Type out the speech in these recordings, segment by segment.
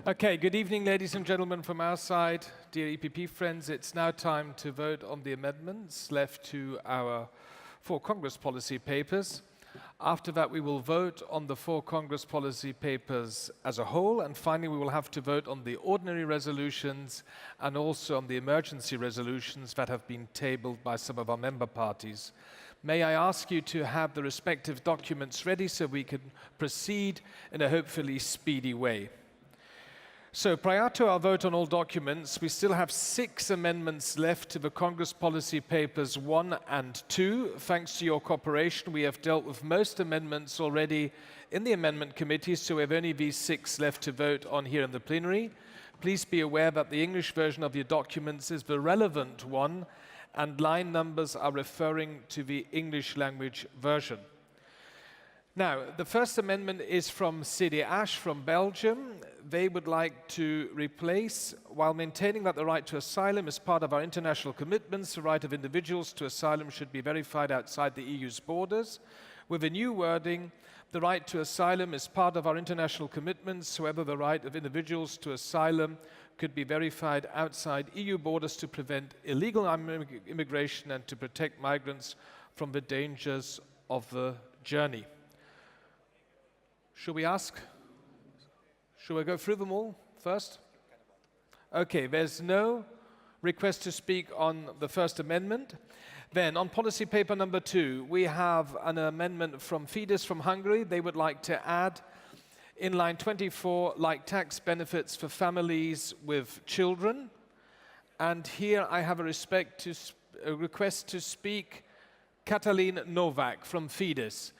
Okay, good evening, ladies and gentlemen, from our side. Dear EPP friends, it's now time to vote on the amendments left to our 4 Congress policy papers. After that, we will vote on the 4 Congress policy papers as a whole, and finally, we will have to vote on the ordinary resolutions and also on the emergency resolutions that have been tabled by some of our member parties. May I ask you to have the respective documents ready so we can proceed in a hopefully speedy way. So prior to our vote on all documents, we still have 6 amendments left to the Congress policy papers 1 and 2. Thanks to your cooperation, we have dealt with most amendments already in the amendment committee, so we have only these 6 left to vote on here in the plenary. Please be aware that the English version of your documents is the relevant one, and line numbers are referring to the English language version. Now, the first amendment is from CDH from Belgium. They would like to replace, while maintaining that the right to asylum is part of our international commitments, the right of individuals to asylum should be verified outside the EU's borders, with a new wording, the right to asylum is part of our international commitments, however the right of individuals to asylum could be verified outside EU borders to prevent illegal immigration and to protect migrants from the dangers of the journey. Should we ask? Should we go through them all first? Okay, there's no request to speak on the first amendment. Then on policy paper number 2, we have an amendment from Fidesz from Hungary. They would like to add in line 24, like tax benefits for families with children. And here I have a request to speak Katalin Novak from Fidesz.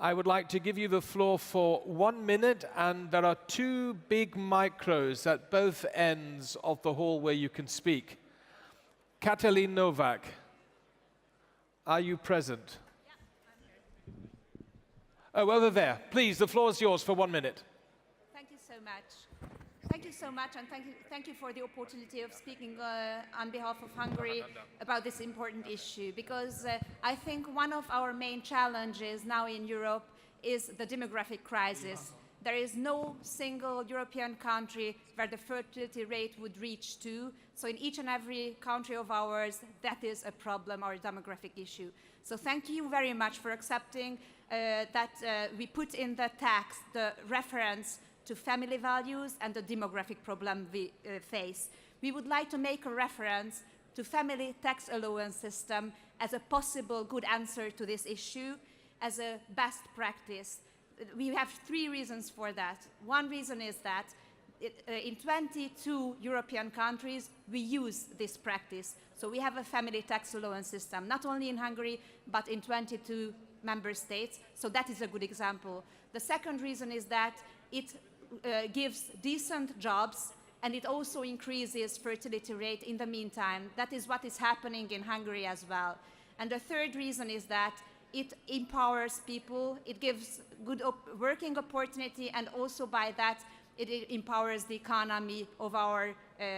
I would like to give you the floor for 1 minute, and there are 2 big micros at both ends of the hall where you can speak. Katalin Novak, are you present? Yeah, I'm here. Oh, over there. Please, the floor is yours for 1 minute. Thank you so much. Thank you so much, and thank you for the opportunity of speaking on behalf of Hungary about this important issue, because I think one of our main challenges now in Europe is the demographic crisis. There is no single European country where the fertility rate would reach 2. So in each and every country of ours, that is a problem or a demographic issue. So thank you very much for accepting that we put in the text the reference to family values and the demographic problem we face. We would like to make a reference to family tax allowance system as a possible good answer to this issue, as a best practice. We have 3 reasons for that. One reason is that in 22 European countries, we use this practice. So we have a family tax allowance system, not only in Hungary, but in 22 member states. So that is a good example. The second reason is that it gives decent jobs, and it also increases fertility rate in the meantime. That is what is happening in Hungary as well. And the third reason is that it empowers people, it gives good working opportunity, and also by that it empowers the economy of our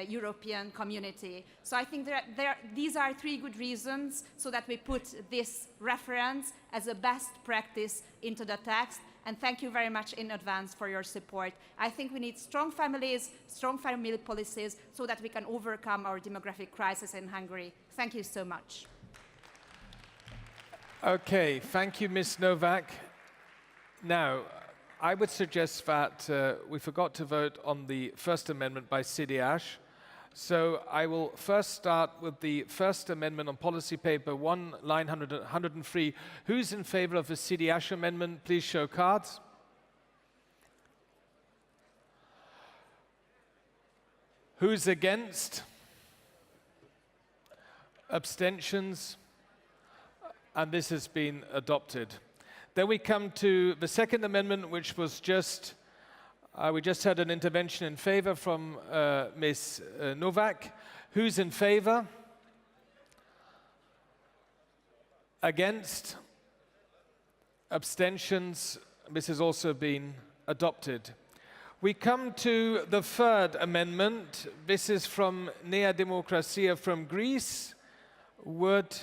European community. So I think these are 3 good reasons so that we put this reference as a best practice into the text. And thank you very much in advance for your support. I think we need strong families, strong family policies, so that we can overcome our demographic crisis in Hungary. Thank you so much. Okay, thank you, Ms. Novak. Now, I would suggest that we forgot to vote on the first amendment by CDH. So I will first start with the first amendment on policy paper 1, line 103. Who's in favor of the CDH amendment? Please show cards. Who's against? Abstentions? And this has been adopted. Then we come to the second amendment, which was we just had an intervention in favor from Ms. Novak. Who's in favor? Against? Abstentions? This has also been adopted. We come to the third amendment. This is from Nea Demokratia from Greece. Would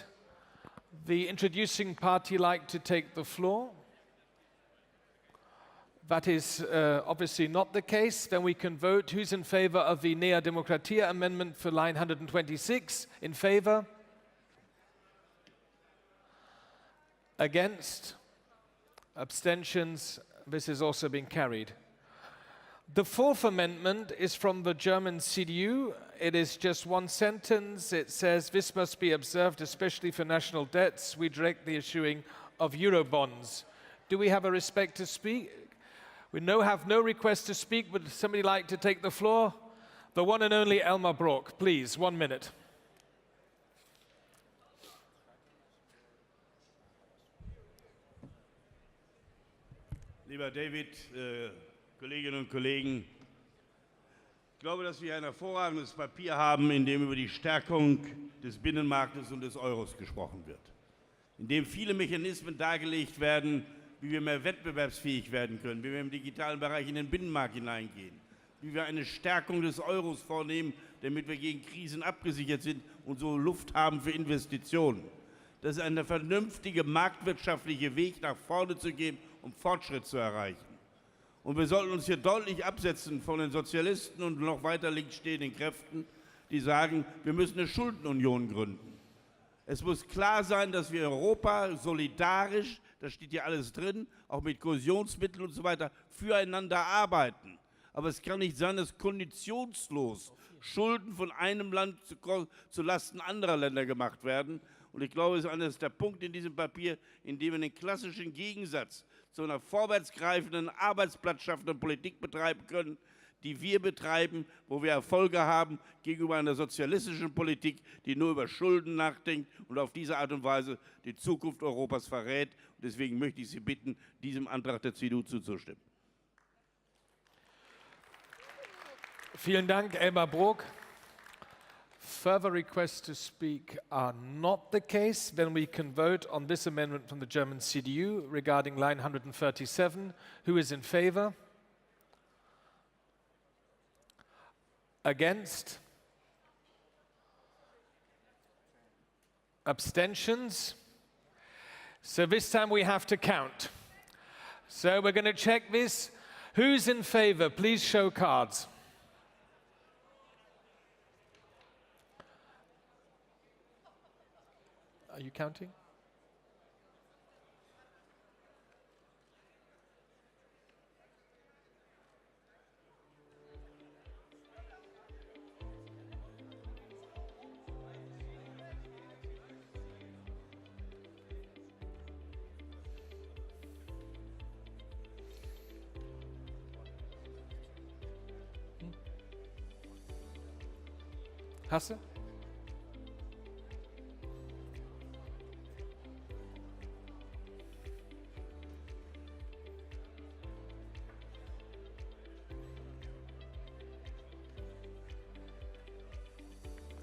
the introducing party like to take the floor? That is obviously not the case. Then we can vote. Who's in favor of the Nea Demokratia amendment for line 126? In favor? Against? Abstentions? This has also been carried. The fourth amendment is from the German CDU. It is just one sentence. It says, this must be observed, especially for national debts. We direct the issuing of Eurobonds. Do we have a respect to speak? We have no request to speak. Would somebody like to take the floor? The one and only Elmar Brok, please, 1 minute. Lieber David, Kolleginnen und Kollegen, ich glaube, dass wir ein hervorragendes Papier haben, in dem über die Stärkung des Binnenmarktes und des Euros gesprochen wird, in dem viele Mechanismen dargelegt werden, wie wir mehr wettbewerbsfähig werden können, wie wir im digitalen Bereich in den Binnenmarkt hineingehen, wie wir eine Stärkung des Euros vornehmen, damit wir gegen Krisen abgesichert sind und so Luft haben für Investitionen. Das ist ein vernünftiger marktwirtschaftlicher Weg, nach vorne zu gehen, um Fortschritt zu erreichen. Und wir sollten uns hier deutlich absetzen von den Sozialisten und noch weiter links stehenden Kräften, die sagen, wir müssen eine Schuldenunion gründen. Es muss klar sein, dass wir Europa solidarisch, da steht hier alles drin, auch mit Kohäsionsmitteln und so weiter, füreinander arbeiten. Aber es kann nicht sein, dass konditionslos Schulden von einem Land zu Lasten anderer Länder gemacht werden. Und ich glaube, es ist eines der Punkte in diesem Papier, in dem wir den klassischen Gegensatz zu einer vorwärtsgreifenden, arbeitsplatzschaffenden Politik betreiben können, die wir betreiben, wo wir Erfolge haben gegenüber einer sozialistischen Politik, die nur über Schulden nachdenkt und auf diese Art und Weise die Zukunft Europas verrät. Und deswegen möchte ich Sie bitten, diesem Antrag der CDU zuzustimmen. Vielen Dank, Elmar Brok. Further requests to speak are not the case. Then we can vote on this amendment from the German CDU regarding line 137. Who is in favor? Against? Abstentions? So this time we have to count. So we're going to check this. Who's in favor? Please show cards. Are you counting? Hast du?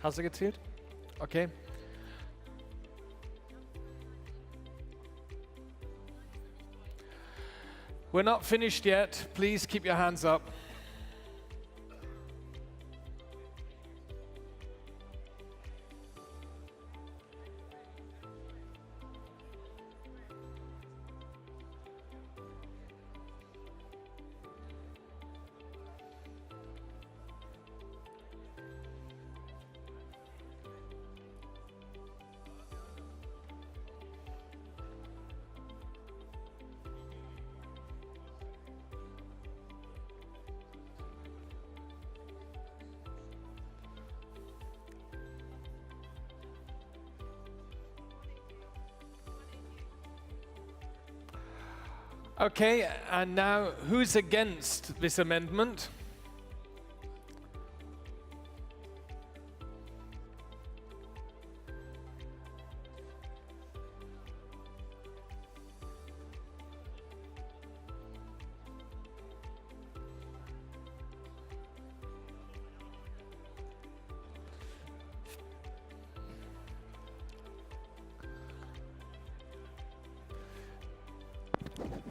Hast du gezählt? Okay. We're not finished yet. Please keep your hands up. Okay, and now who's against this amendment?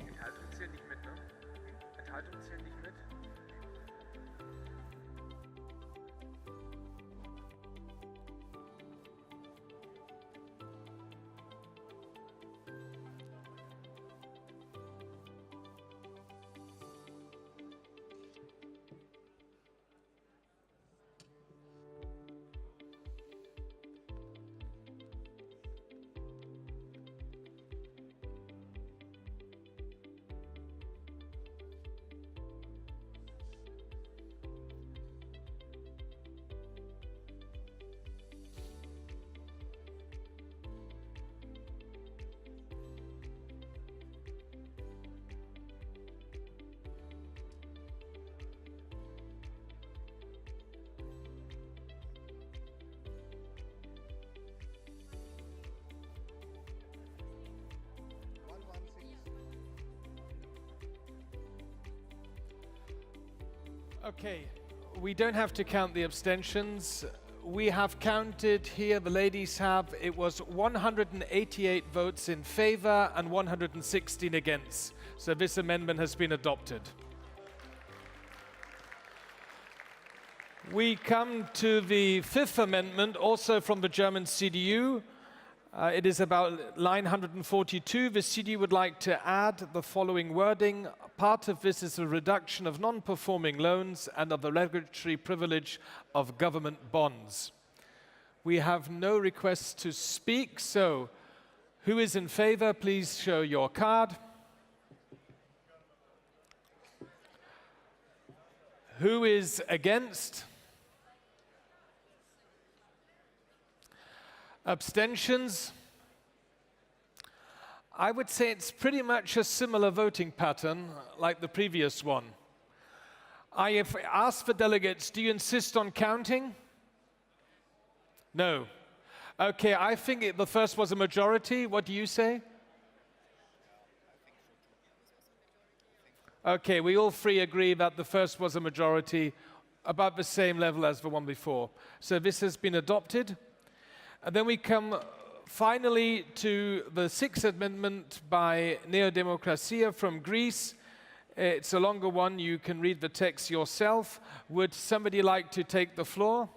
Enthaltungen zählen nicht mit, ne? Enthaltungen zählen nicht mit. Okay, we don't have to count the abstentions. We have counted here, the ladies have, it was 188 votes in favor and 116 against. So this amendment has been adopted. We come to the fifth amendment, also from the German CDU. It is about line 142. The CDU would like to add the following wording. Part of this is a reduction of non-performing loans and of the regulatory privilege of government bonds. We have no requests to speak, so who is in favor? Please show your card. Who is against? Abstentions? I would say it's pretty much a similar voting pattern like the previous one. I have asked the delegates, do you insist on counting? No. Okay, I think the first was a majority. What do you say? Okay, we all three agree that the first was a majority, about the same level as the one before. So this has been adopted. And then we come finally to the sixth amendment by Nea Demokratia from Greece. It's a longer one. You can read the text yourself. Would somebody like to take the floor?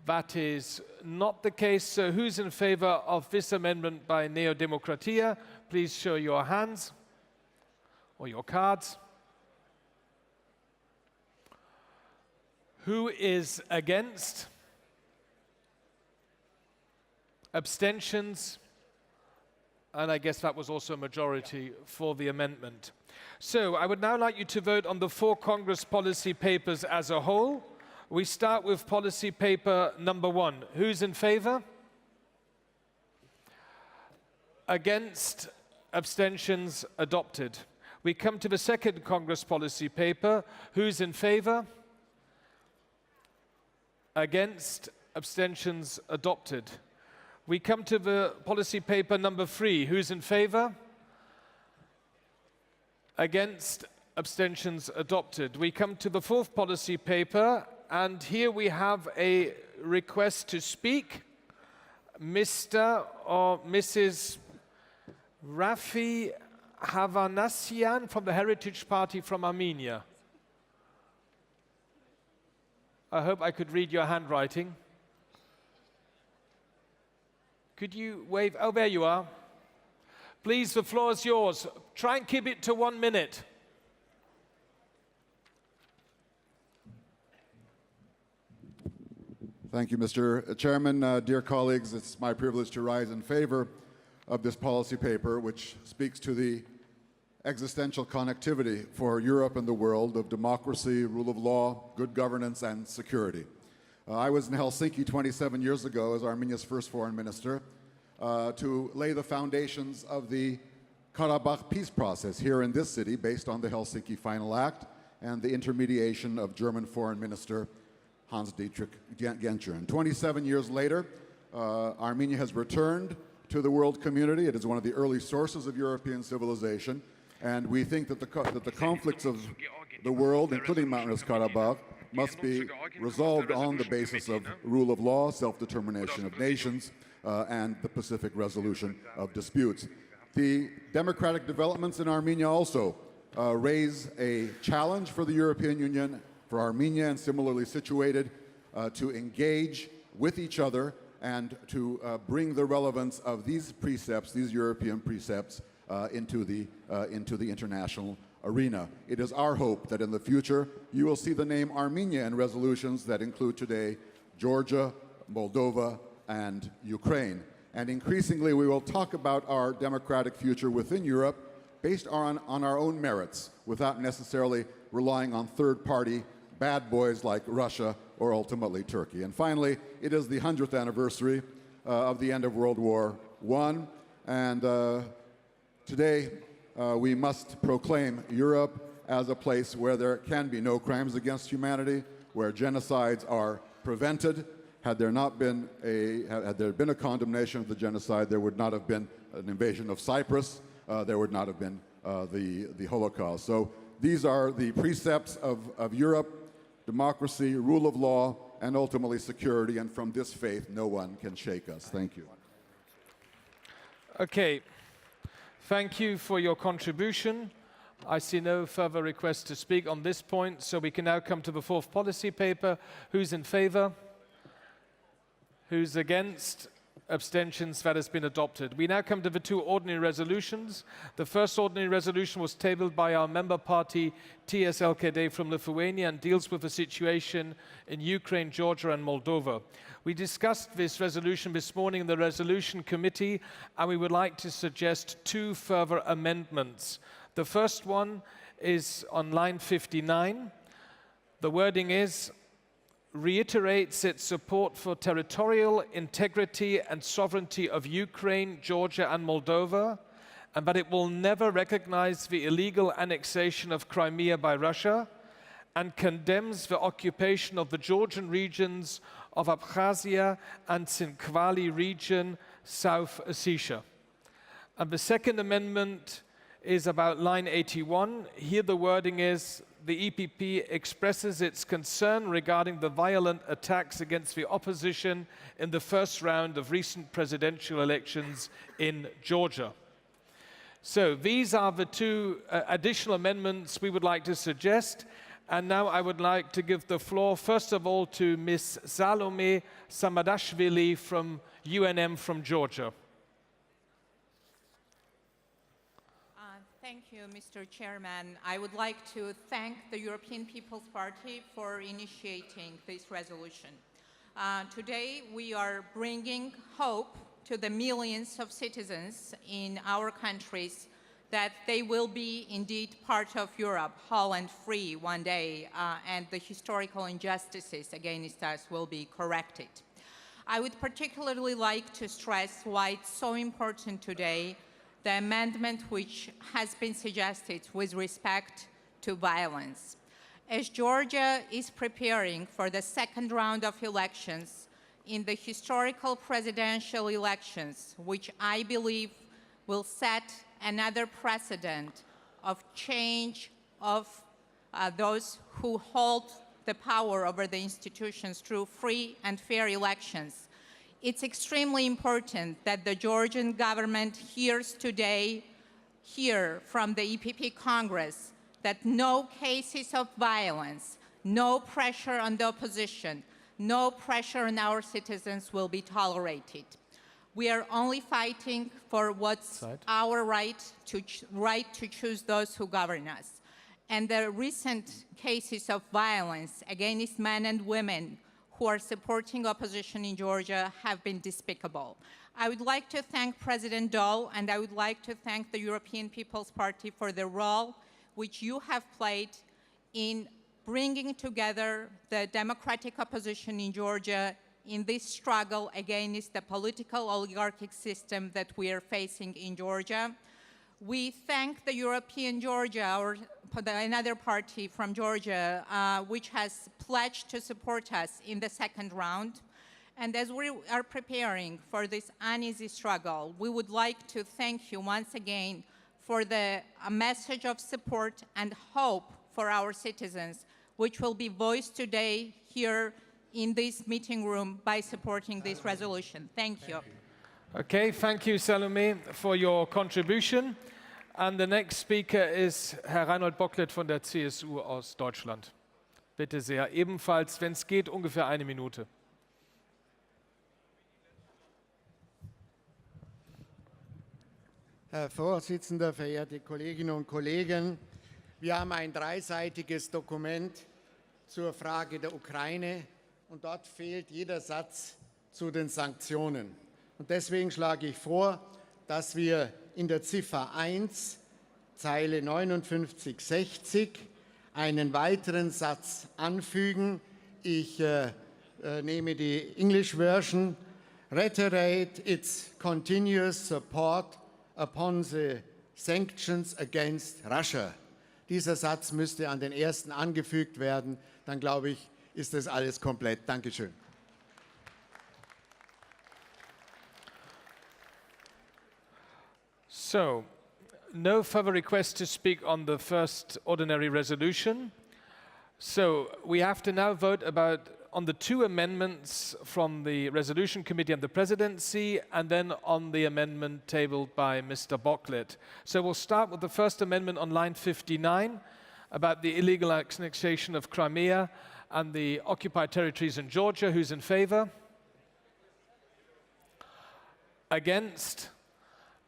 That is not the case. So who's in favor of this amendment by Nea Demokratia? Please show your hands or your cards. Who is against? Abstentions? And I guess that was also a majority for the amendment. So I would now like you to vote on the 4 Congress policy papers as a whole. We start with policy paper number 1. Who's in favor? Against? Abstentions? Adopted. We come to the second Congress policy paper. Who's in favor? Against? Abstentions? Adopted. We come to the policy paper number 3. Who's in favor? Against? Abstentions? Adopted. We come to the fourth policy paper, and here we have a request to speak. Mr. or Mrs. Rafi Havanassian from the Heritage Party from Armenia. I hope I could read your handwriting. Could you wave? Oh, there you are. Please, the floor is yours. Try and keep it to 1 minute. Thank you, Mr. Chairman. Dear colleagues, it's my privilege to rise in favor of this policy paper, which speaks to the existential connectivity for Europe and the world of democracy, rule of law, good governance, and security. I was in Helsinki 27 years ago as Armenia's first foreign minister to lay the foundations of the Karabakh peace process here in this city based on the Helsinki Final Act and the intermediation of German Foreign Minister Hans-Dietrich Genscher. And 27 years later, Armenia has returned to the world community. It is one of the early sources of European civilization, and we think that the conflicts of the world, including Mountainous Karabakh, must be resolved on the basis of rule of law, self-determination of nations, and the pacific resolution of disputes. The democratic developments in Armenia also raise a challenge for the European Union, for Armenia and similarly situated, to engage with each other and to bring the relevance of these precepts, these European precepts, into the international arena. It is our hope that in the future you will see the name Armenia in resolutions that include today Georgia, Moldova, and Ukraine. And increasingly we will talk about our democratic future within Europe based on our own merits, without necessarily relying on third-party bad boys like Russia or ultimately Turkey. And finally, it is the 100th anniversary of the end of World War I, and today we must proclaim Europe as a place where there can be no crimes against humanity, where genocides are prevented. Had there been a condemnation of the genocide, there would not have been an invasion of Cyprus, there would not have been the Holocaust. So these are the precepts of Europe, democracy, rule of law, and ultimately security. And from this faith, no one can shake us. Thank you. Okay. Thank you for your contribution. I see no further requests to speak on this point, so we can now come to the fourth policy paper. Who's in favor? Who's against? Abstentions? That has been adopted. We now come to the two ordinary resolutions. The first ordinary resolution was tabled by our member party TSLKD from Lithuania and deals with the situation in Ukraine, Georgia and Moldova. We discussed this resolution this morning in the resolution committee, and we would like to suggest two further amendments. The first one is on line 59. The wording is, reiterates its support for territorial integrity and sovereignty of Ukraine, Georgia and Moldova, and that it will never recognize the illegal annexation of Crimea by Russia, and condemns the occupation of the Georgian regions of Abkhazia and Tsinkhvali region, South Ossetia. And the second amendment is about line 81. Here the wording is, the EPP expresses its concern regarding the violent attacks against the opposition in the first round of recent presidential elections in Georgia. So these are the two additional amendments we would like to suggest. And now I would like to give the floor, first of all, to Ms. Salome Samadashvili from UNM from Georgia. Thank you, Mr. Chairman. I would like to thank the European People's Party for initiating this resolution. Today, we are bringing hope to the millions of citizens in our countries that they will be indeed part of Europe, whole and free one day, and the historical injustices against us will be corrected. I would particularly like to stress why it's so important today the amendment which has been suggested with respect to violence. As Georgia is preparing for the second round of elections in the historical presidential elections, which I believe will set another precedent of change of those who hold the power over the institutions through free and fair elections, it's extremely important that the Georgian government hears today, here from the EPP Congress, that no cases of violence, no pressure on the opposition, no pressure on our citizens will be tolerated. We are only fighting for what's our right to choose those who govern us. And the recent cases of violence against men and women who are supporting opposition in Georgia have been despicable. I would like to thank President Dole, and I would like to thank the European People's Party for the role which you have played in bringing together the democratic opposition in Georgia in this struggle against the political oligarchic system that we are facing in Georgia. We thank the European Georgia, another party from Georgia, which has pledged to support us in the second round. And as we are preparing for this uneasy struggle, we would like to thank you once again for a message of support and hope for our citizens, which will be voiced today here in this meeting room by supporting this resolution. Thank you. Okay, thank you, Salome, for your contribution. And the next speaker is Herr Reinhold Bocklet von der CSU aus Deutschland. Bitte sehr, ebenfalls, wenn es geht, ungefähr 1 Minute. Herr Vorsitzender, verehrte Kolleginnen und Kollegen! Wir haben ein dreiseitiges Dokument zur Frage der Ukraine und dort fehlt jeder Satz zu den Sanktionen. Und deswegen schlage ich vor, dass wir in der Ziffer 1, Zeile 5960, einen weiteren Satz anfügen. Ich nehme die English Version. Reiterate its continuous support upon the sanctions against Russia. Dieser Satz müsste an den ersten angefügt werden. Dann, glaube ich, ist das alles komplett. Dankeschön. So, no further requests to speak on the first ordinary resolution. So we have to now vote on the two amendments from the Resolution Committee and the Presidency, and then on the amendment tabled by Mr. Bocklet. So we'll start with the first amendment on line 59 about the illegal annexation of Crimea and the occupied territories in Georgia. Who's in favor? Against?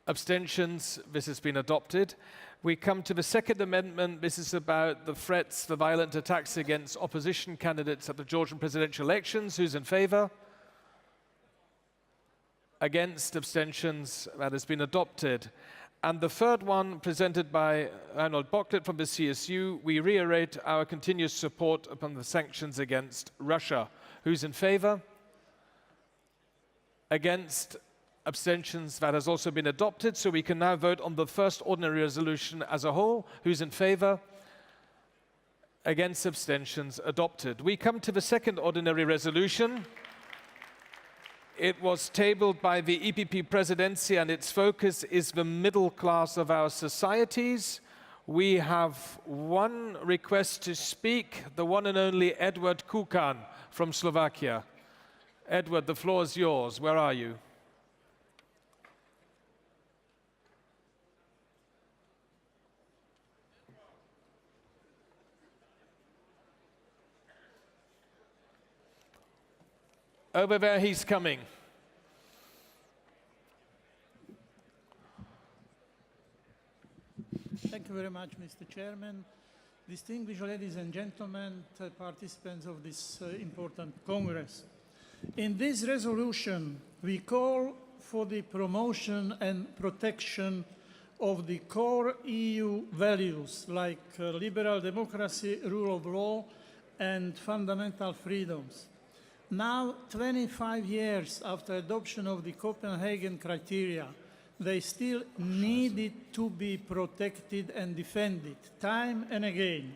Abstentions? This has been adopted. We come to the second amendment. This is about the threats, the violent attacks against opposition candidates at the Georgian presidential elections. Who's in favor? Against? Abstentions? That has been adopted. And the third one, presented by Arnold Bocklet from the CSU, we reiterate our continuous support upon the sanctions against Russia. Who's in favor? Against? Abstentions? That has also been adopted. So we can now vote on the first ordinary resolution as a whole. Who's in favor? Against? Abstentions? Adopted. We come to the second ordinary resolution. It was tabled by the EPP Presidency, and its focus is the middle class of our societies. We have one request to speak, the one and only Edward Kukan from Slovakia. Edward, the floor is yours. Where are you? Over there, he's coming. Thank you very much, Mr. Chairman. Distinguished ladies and gentlemen, participants of this important Congress. In this resolution, we call for the promotion and protection of the core EU values like liberal democracy, rule of law, and fundamental freedoms. Now, 25 years after adoption of the Copenhagen criteria, they still needed to be protected and defended, time and again.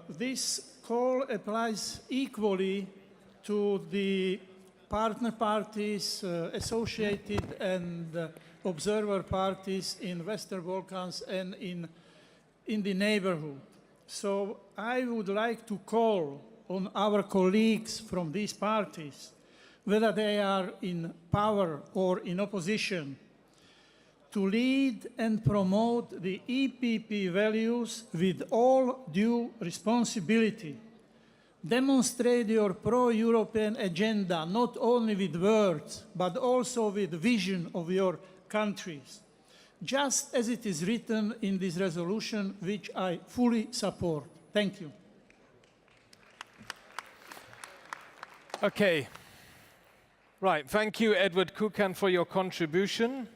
This call applies equally to the partner parties, associated and observer parties in Western Balkans and in the neighborhood. So I would like to call on our colleagues from these parties, whether they are in power or in opposition, to lead and promote the EPP values with all due responsibility. Demonstrate your pro-European agenda, not only with words, but also with vision of your countries, just as it is written in this resolution, which I fully support. Thank you. Okay. Right. Thank you, Edward Kukan, for your contribution.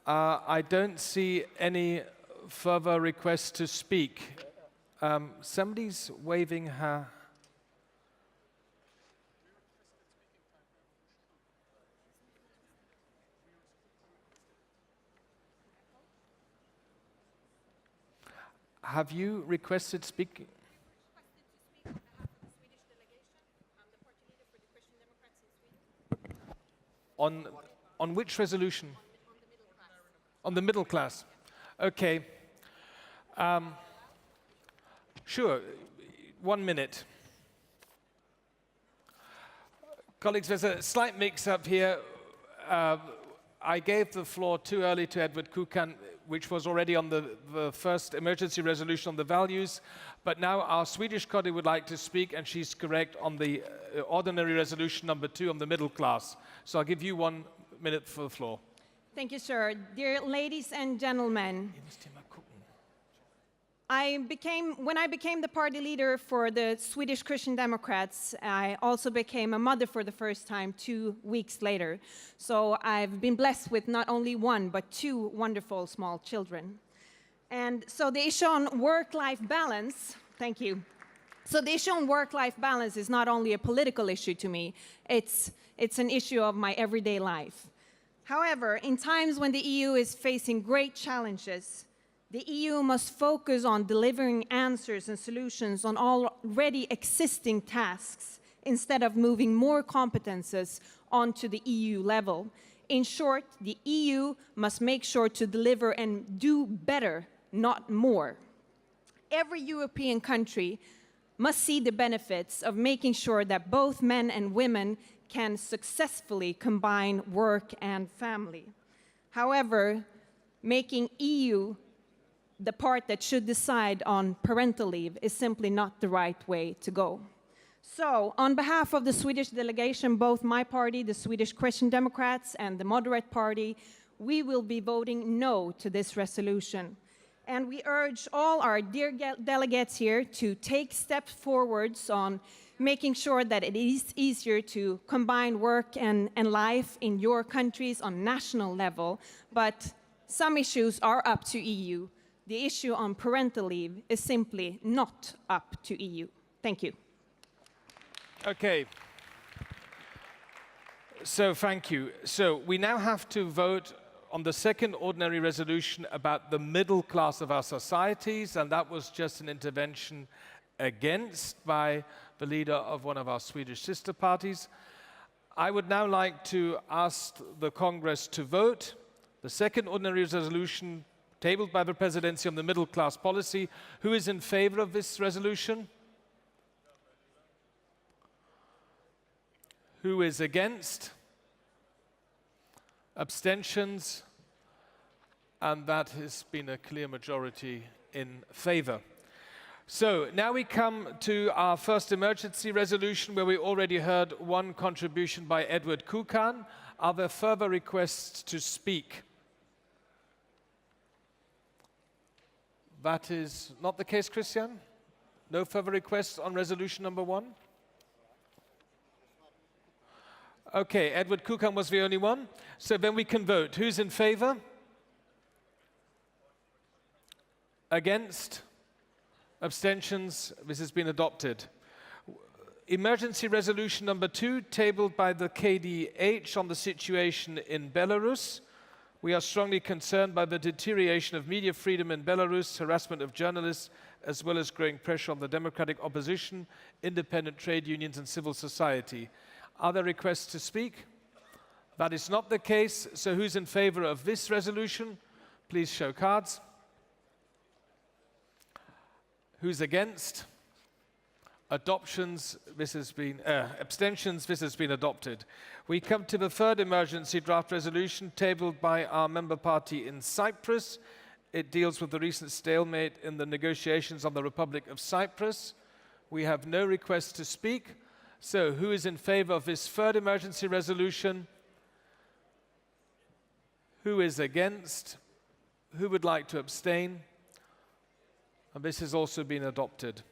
I don't see any further requests to speak. Somebody's waving her. Have you requested speaking? On which resolution? On the middle class. Okay. Sure. 1 minute. Colleagues, there's a slight mix-up here. I gave the floor too early to Edward Kukan, which was already on the first emergency resolution on the values. But now our Swedish colleague would like to speak, and she's correct on the ordinary resolution number 2 on the middle class. So I'll give you 1 minute for the floor. Thank you, sir. Dear ladies and gentlemen, when I became the party leader for the Swedish Christian Democrats, I also became a mother for the first time 2 weeks later. So I've been blessed with not only 1, but 2 wonderful small children. And so the issue on work-life balance, thank you. So the issue on work-life balance is not only a political issue to me, it's an issue of my everyday life. However, in times when the EU is facing great challenges, the EU must focus on delivering answers and solutions on already existing tasks instead of moving more competences onto the EU level. In short, the EU must make sure to deliver and do better, not more. Every European country must see the benefits of making sure that both men and women can successfully combine work and family. However, making EU the part that should decide on parental leave is simply not the right way to go. So, on behalf of the Swedish delegation, both my party, the Swedish Christian Democrats, and the Moderate Party, we will be voting no to this resolution. And we urge all our dear delegates here to take steps forwards on making sure that it is easier to combine work and life in your countries on national level. But some issues are up to EU. The issue on parental leave is simply not up to EU. Thank you. Okay. So thank you. So we now have to vote on the second ordinary resolution about the middle class of our societies, and that was just an intervention against by the leader of one of our Swedish sister parties. I would now like to ask the Congress to vote the second ordinary resolution tabled by the Presidency on the middle class policy. Who is in favor of this resolution? Who is against? Abstentions? And that has been a clear majority in favor. So now we come to our first emergency resolution, where we already heard one contribution by Edward Kukan. Are there further requests to speak? That is not the case, Christian? No further requests on resolution number 1? Okay, Edward Kukan was the only one. So then we can vote. Who's in favor? Against? Abstentions? This has been adopted. Emergency resolution number 2, tabled by the KDH on the situation in Belarus. We are strongly concerned by the deterioration of media freedom in Belarus, harassment of journalists, as well as growing pressure on the democratic opposition, independent trade unions, and civil society. Are there requests to speak? That is not the case. So who's in favor of this resolution? Please show cards. Who's against? Abstentions, this has been adopted. We come to the third emergency draft resolution tabled by our member party in Cyprus. It deals with the recent stalemate in the negotiations on the Republic of Cyprus. We have no requests to speak. So who is in favor of this third emergency resolution? Who is against? Who would like to abstain? And this has also been adopted.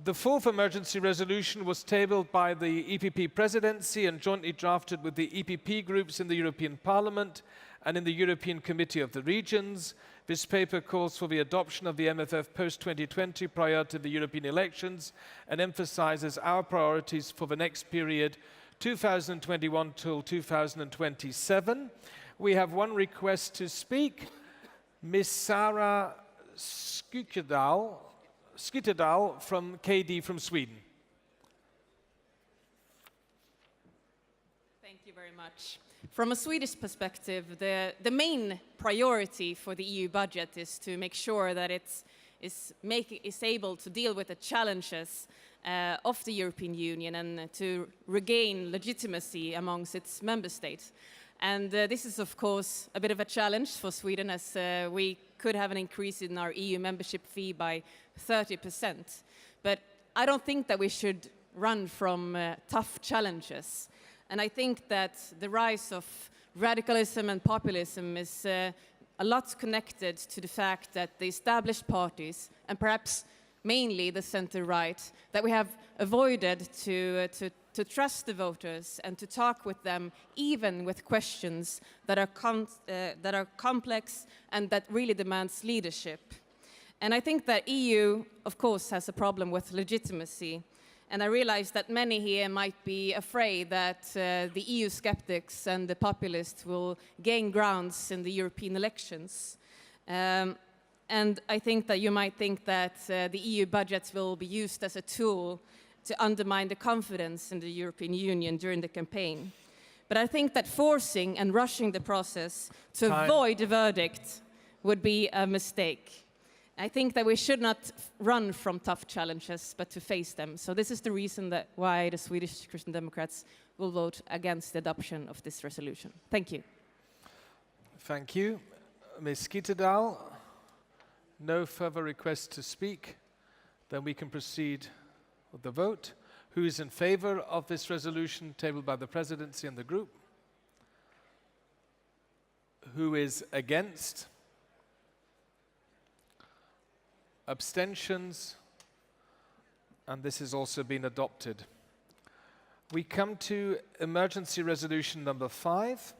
The fourth emergency resolution was tabled by the EPP presidency and jointly drafted with the EPP groups in the European Parliament and in the European Committee of the Regions. This paper calls for the adoption of the MFF post-2020 prior to the European elections and emphasizes our priorities for the next period, 2021 till 2027. We have one request to speak. Ms. Sarah Skyttedal from KD from Sweden. Thank you very much. From a Swedish perspective, the main priority for the EU budget is to make sure that it's able to deal with the challenges of the European Union and to regain legitimacy amongst its member states. And this is, of course, a bit of a challenge for Sweden, as we could have an increase in our EU membership fee by 30%. But I don't think that we should run from tough challenges. And I think that the rise of radicalism and populism is a lot connected to the fact that the established parties, and perhaps mainly the center-right, that we have avoided to trust the voters and to talk with them, even with questions that are complex and that really demands leadership. And I think that EU, of course, has a problem with legitimacy. And I realize that many here might be afraid that the EU skeptics and the populists will gain grounds in the European elections. And I think that you might think that the EU budget will be used as a tool to undermine the confidence in the European Union during the campaign. But I think that forcing and rushing the process to Time. avoid a verdict would be a mistake. I think that we should not run from tough challenges, but to face them. So this is the reason that why the Swedish Christian Democrats will vote against the adoption of this resolution. Thank you. Thank you. Ms. Skyttedal, no further requests to speak. Then we can proceed with the vote. Who is in favor of this resolution tabled by the presidency and the group? Who is against? Abstentions? And this has also been adopted. We come to emergency resolution number 5,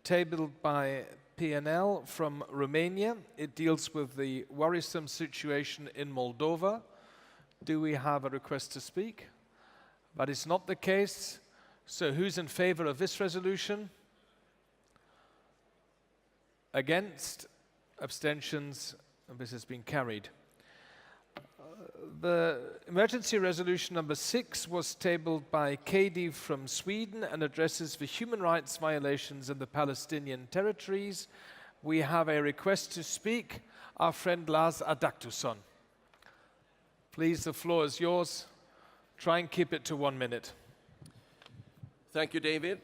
tabled by PNL from Romania. It deals with the worrisome situation in Moldova. Do we have a request to speak? That is not the case. So who's in favor of this resolution? Against? Abstentions? And this has been carried. The emergency resolution number 6 was tabled by Katie from Sweden and addresses the human rights violations in the Palestinian territories. We have a request to speak. Our friend Lars Adaktusson. Please, the floor is yours. Try and keep it to 1 minute. Thank you, David.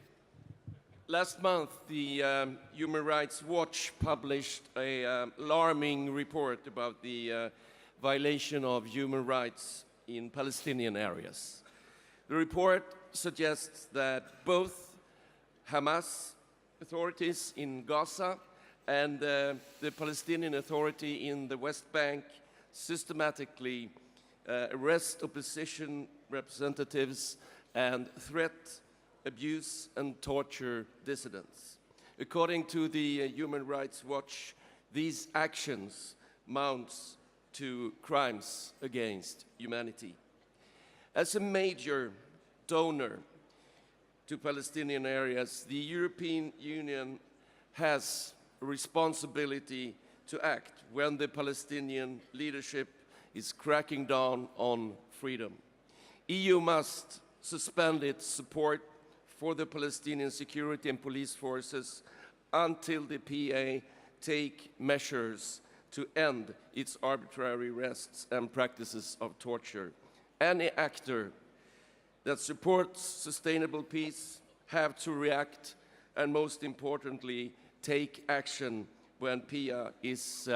Last month, the Human Rights Watch published an alarming report about the violation of human rights in Palestinian areas. The report suggests that both Hamas authorities in Gaza and the Palestinian Authority in the West Bank systematically arrest opposition representatives and threat, abuse, and torture dissidents. According to the Human Rights Watch, these actions mount to crimes against humanity. As a major donor to Palestinian areas, the European Union has a responsibility to act when the Palestinian leadership is cracking down on freedom. EU must suspend its support for the Palestinian security and police forces until the PA take measures to end its arbitrary arrests and practices of torture. Any actor that supports sustainable peace have to react and, most importantly, take action when PIA is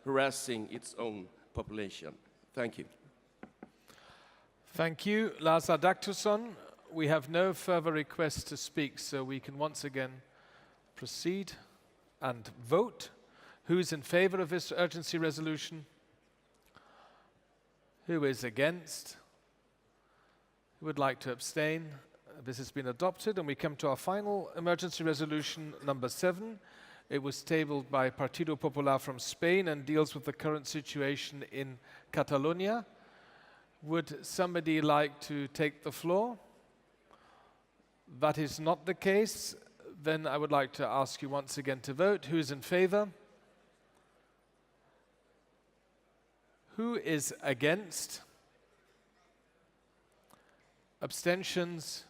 harassing its own population. Thank you. Thank you, Lars Adaktusson. We have no further requests to speak, so we can once again proceed and vote. Who is in favor of this urgency resolution? Who is against? Who would like to abstain? This has been adopted, and we come to our final emergency resolution, number 7. It was tabled by Partido Popular from Spain and deals with the current situation in Catalonia. Would somebody like to take the floor? That is not the case. Then I would like to ask you once again to vote. Who is in favor? Who is against? Abstentions?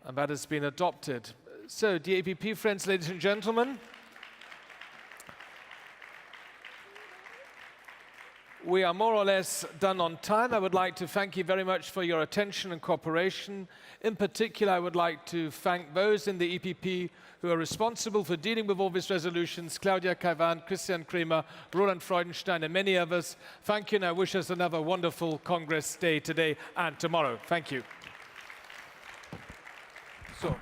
And that has been adopted. So, dear EPP friends, ladies and gentlemen, we are more or less done on time. I would like to thank you very much for your attention and cooperation. In particular, I would like to thank those in the EPP who are responsible for dealing with all these resolutions: Claudia Kaiwan, Christian Kremer, Roland Freudenstein, and many others. Thank you, and I wish us another wonderful Congress day today and tomorrow. Thank you. So.